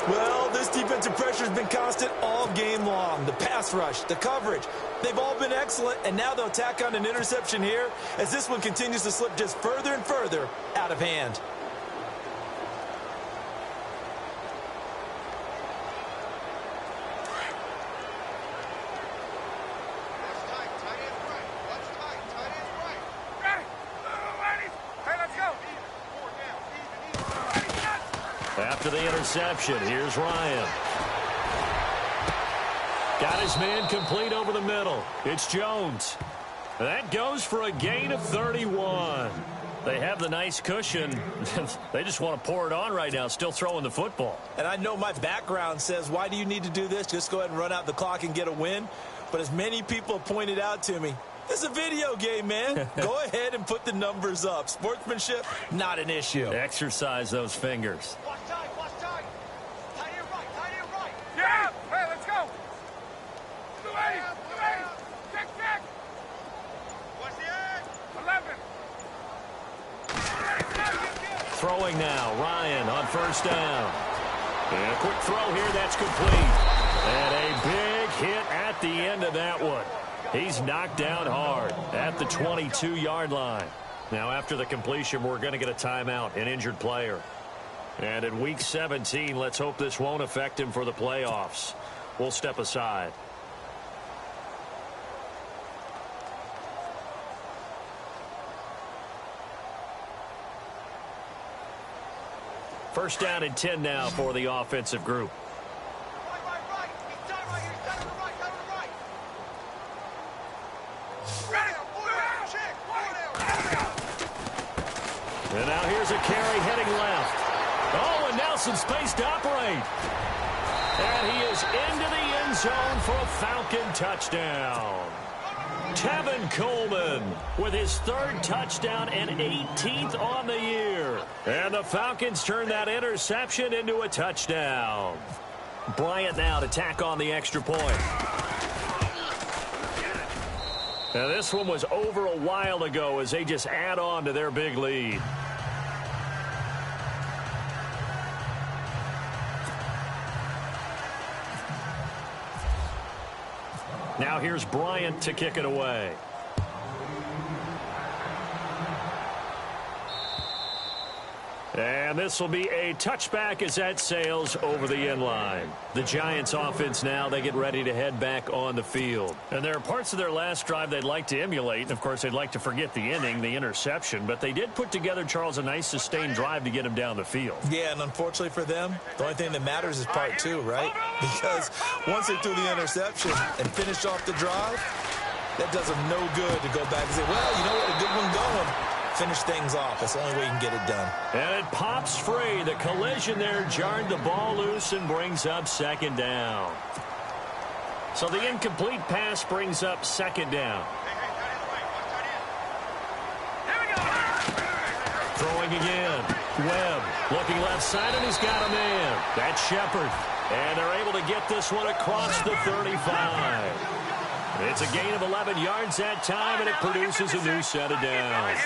Well, this defensive pressure has been constant all game long. The pass rush, the coverage, they've all been excellent, and now they'll tack on an interception here as this one continues to slip just further and further out of hand. After the interception, here's Ryan. Got his man complete over the middle. It's Jones. That goes for a gain of 31. They have the nice cushion. They just want to pour it on right now, still throwing the football. And I know my background says, why do you need to do this? Just go ahead and run out the clock and get a win. But as many people have pointed out to me, It's a video game, man. Go ahead and put the numbers up. Sportsmanship, not an issue. Exercise those fingers. Watch tight, watch tight. Tight here right, tight here right. Yeah! Hey, let's go. Louise, check. What's the edge? 11. Throwing now, Ryan on first down. And a quick throw here, that's complete. And a big hit at the end of that one. He's knocked down hard at the 22-yard line. Now, after the completion, we're going to get a timeout, an injured player. And in Week 17, let's hope this won't affect him for the playoffs. We'll step aside. First down and 10 now for the offensive group. Right. He's done right here. He's done on the right. And now here's a carry heading left. Oh, and now some space to operate. And he is into the end zone for a Falcon touchdown. Tevin Coleman with his third touchdown and 18th on the year. And the Falcons turn that interception into a touchdown. Bryant now to tack on the extra point. Now this one was over a while ago as they just add on to their big lead. Now here's Bryant to kick it away. And this will be a touchback as that sails over the end line. The Giants offense now, they get ready to head back on the field. And there are parts of their last drive they'd like to emulate. And, of course, they'd like to forget the inning, the interception. But they did put together, Charles, a nice sustained drive to get him down the field. Yeah, and unfortunately for them, the only thing that matters is part two, right? Because once they threw the interception and finished off the drive, that does them no good to go back and say, well, you know what, a good one going. Finish things off. That's the only way you can get it done. And it pops free. The collision there jarred the ball loose and brings up second down. So the incomplete pass brings up second down. Throwing again. Webb looking left side, and he's got a man. That's Shepard. And they're able to get this one across the 35. It's a gain of 11 yards that time, and it produces a new set of downs.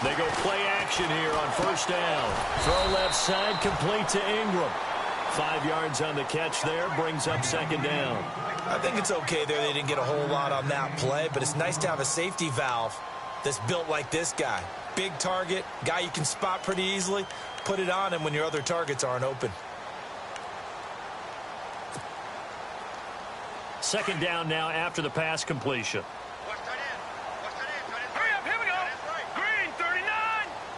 They go play action here on first down. Throw left side, complete to Ingram. 5 yards on the catch there, brings up second down. I think it's okay there. They didn't get a whole lot on that play, but it's nice to have a safety valve that's built like this guy. Big target, guy you can spot pretty easily. Put it on him when your other targets aren't open. Second down now after the pass completion. Hurry up, here we go. Green, 39.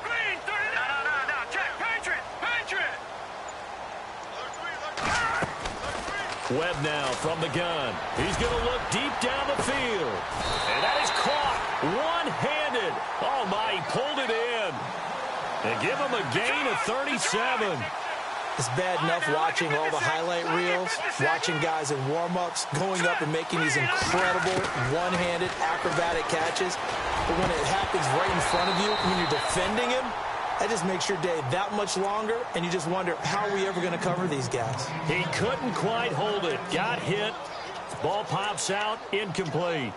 Green, 39. No. Check. Patriot. Webb now from the gun. He's going to look deep down the field. And that is caught one-handed. Oh, my, he pulled it in. And give him a gain of 37. It's bad enough watching all the highlight reels, watching guys in warm-ups, going up and making these incredible one-handed acrobatic catches. But when it happens right in front of you, when you're defending him, that just makes your day that much longer, and you just wonder, how are we ever going to cover these guys? He couldn't quite hold it. Got hit. Ball pops out. Incomplete.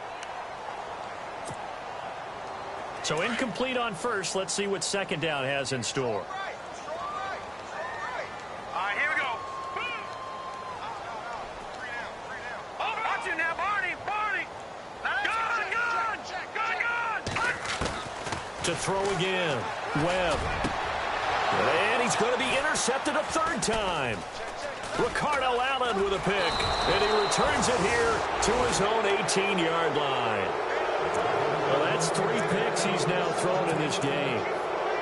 So incomplete on first. Let's see what second down has in store. To throw again. Webb. And he's going to be intercepted a third time. Ricardo Allen with a pick. And he returns it here to his own 18-yard line. Well, that's 3 picks he's now thrown in this game.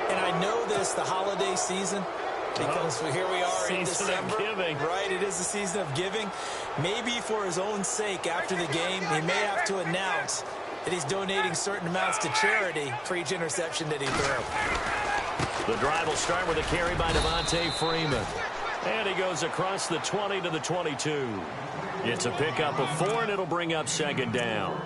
And I know this, the holiday season, because here we are in December. Season of giving. Right, it is the season of giving. Maybe for his own sake after the game, he may have to announce that he's donating certain amounts to charity for each interception that he threw. The drive will start with a carry by Devontae Freeman. And he goes across the 20 to the 22. It's a pickup of 4, and it'll bring up second down.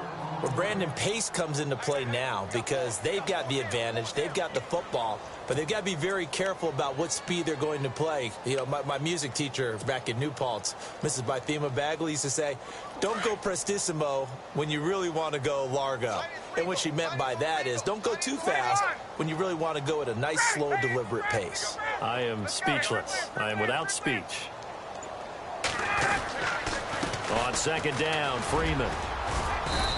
Well, Brandon, pace comes into play now because they've got the advantage. They've got the football, but they've got to be very careful about what speed they're going to play. You know, my music teacher back in New Paltz, Mrs. Bythema Bagley, used to say, don't go prestissimo when you really want to go largo. And what she meant by that is don't go too fast when you really want to go at a nice, slow, deliberate pace. I am speechless. I am without speech. On second down, Freeman.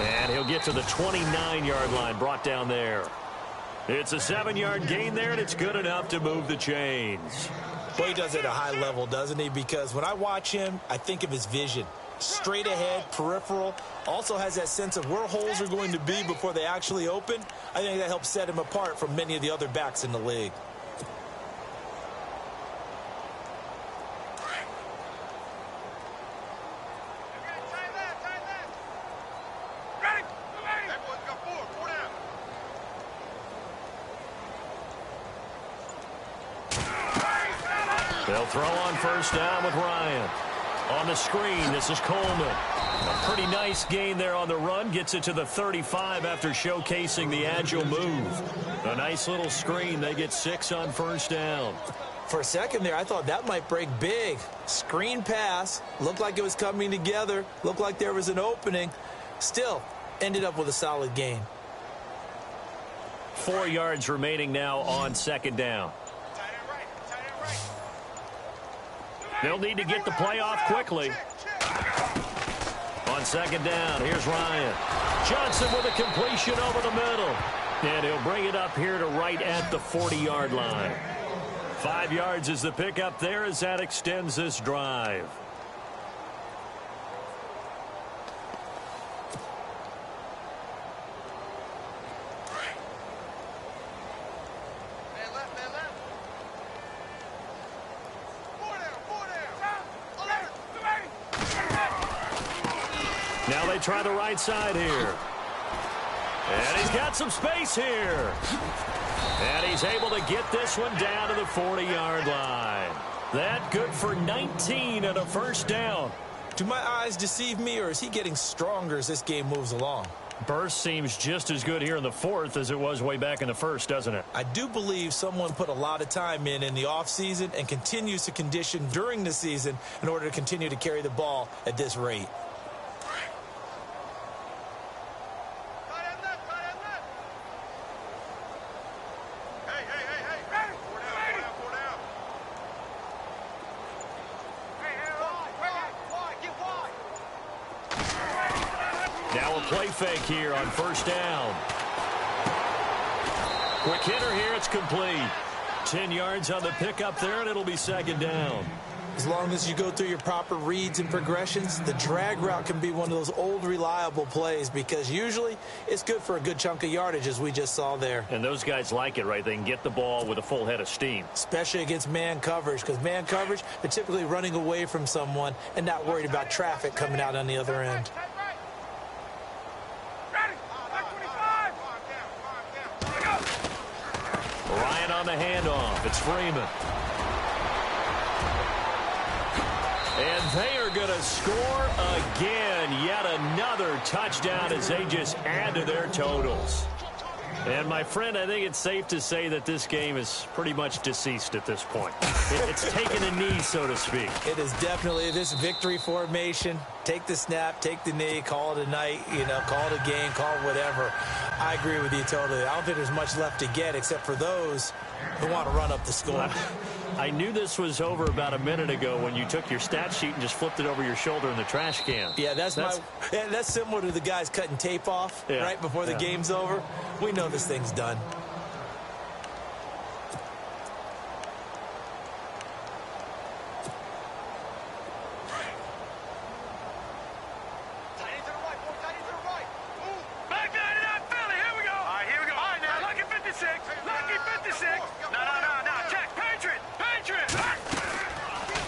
And he'll get to the 29-yard line, brought down there. It's a 7-yard gain there, and it's good enough to move the chains. Boy, he does it at a high level, doesn't he? Because when I watch him, I think of his vision. Straight ahead, peripheral, also has that sense of where holes are going to be before they actually open. I think that helps set him apart from many of the other backs in the league. They'll throw on first down with Ryan. On the screen, this is Coleman. A pretty nice gain there on the run. Gets it to the 35 after showcasing the agile move. A nice little screen. They get 6 on first down. For a second there, I thought that might break big. Screen pass. Looked like it was coming together. Looked like there was an opening. Still, ended up with a solid gain. 4 yards remaining now on second down. They'll need to get the play off quickly. On second down, here's Ryan. Johnson with a completion over the middle. And he'll bring it up here to right at the 40-yard line. 5 yards is the pickup there as that extends this drive. Now they try the right side here. And he's got some space here. And he's able to get this one down to the 40-yard line. That good for 19 and a first down. Do my eyes deceive me, or is he getting stronger as this game moves along? Burst seems just as good here in the fourth as it was way back in the first, doesn't it? I do believe someone put a lot of time in the offseason and continues to condition during the season in order to continue to carry the ball at this rate. Now a play fake here on first down. Quick hitter here, it's complete. 10 yards on the pickup there, and it'll be second down. As long as you go through your proper reads and progressions, the drag route can be one of those old reliable plays because usually it's good for a good chunk of yardage, as we just saw there. And those guys like it, right? They can get the ball with a full head of steam. Especially against man coverage, because man coverage, they're typically running away from someone and not worried about traffic coming out on the other end. Ryan on the handoff. It's Freeman. And they are going to score again. Yet another touchdown as they just add to their totals. And, my friend, I think it's safe to say that this game is pretty much deceased at this point. It's taken a knee, so to speak. It is definitely this victory formation. Take the snap, take the knee, call it a night, call it a game, call it whatever. I agree with you totally. I don't think there's much left to get except for those who want to run up the score. I knew this was over about a minute ago when you took your stat sheet and just flipped it over your shoulder in the trash can. Yeah, that's similar to the guys cutting tape off right before the game's over. We know this thing's done.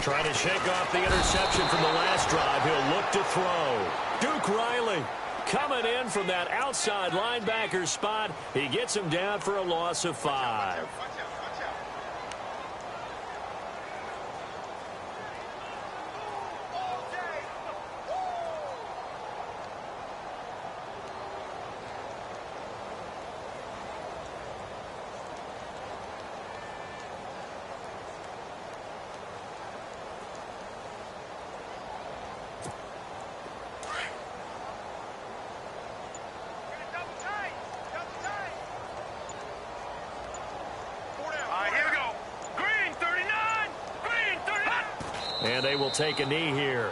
Trying to shake off the interception from the last drive. He'll look to throw. Duke Riley coming in from that outside linebacker spot. He gets him down for a loss of 5. And they will take a knee here.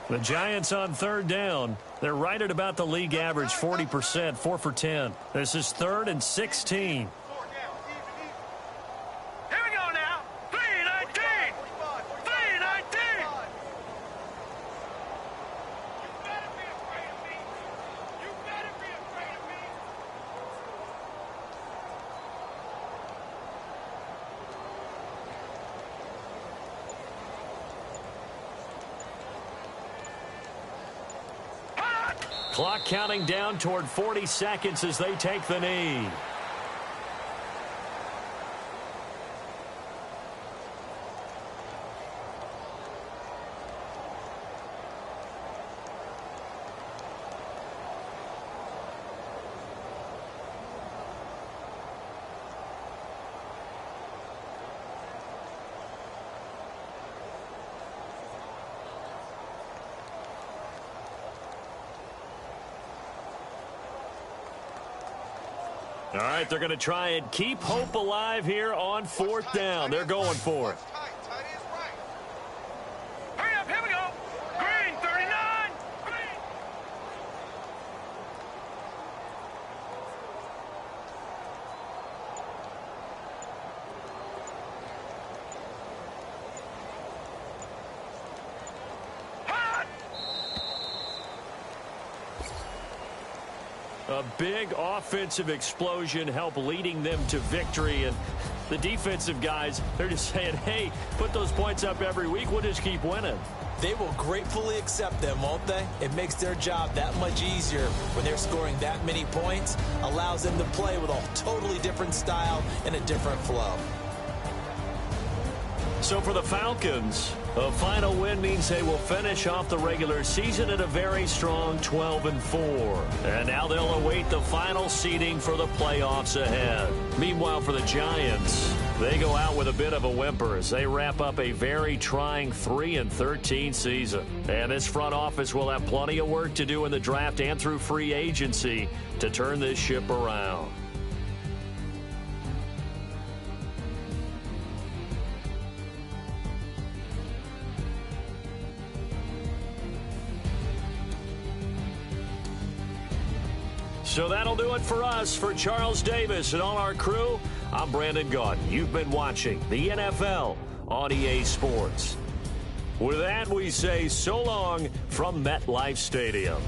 The Giants on third down. They're right at about the league average, 40%, 4 for 10. This is 3rd and 16. Clock counting down toward 40 seconds as they take the knee. All right, they're going to try and keep hope alive here on 4th down. They're going for it. Hurry up, here we go. Green, 39. Green. Hot. A big offensive explosion helped leading them to victory. And the defensive guys, they're just saying, hey, put those points up every week. We'll just keep winning. They will gratefully accept them, won't they? It makes their job that much easier when they're scoring that many points. Allows them to play with a totally different style and a different flow. So for the Falcons, a final win means they will finish off the regular season at a very strong 12-4. And now they'll await the final seeding for the playoffs ahead. Meanwhile, for the Giants, they go out with a bit of a whimper as they wrap up a very trying 3-13 season. And this front office will have plenty of work to do in the draft and through free agency to turn this ship around. So that'll do it for us. For Charles Davis and all our crew, I'm Brandon Gaudin. You've been watching the NFL on EA Sports. With that, we say so long from MetLife Stadium.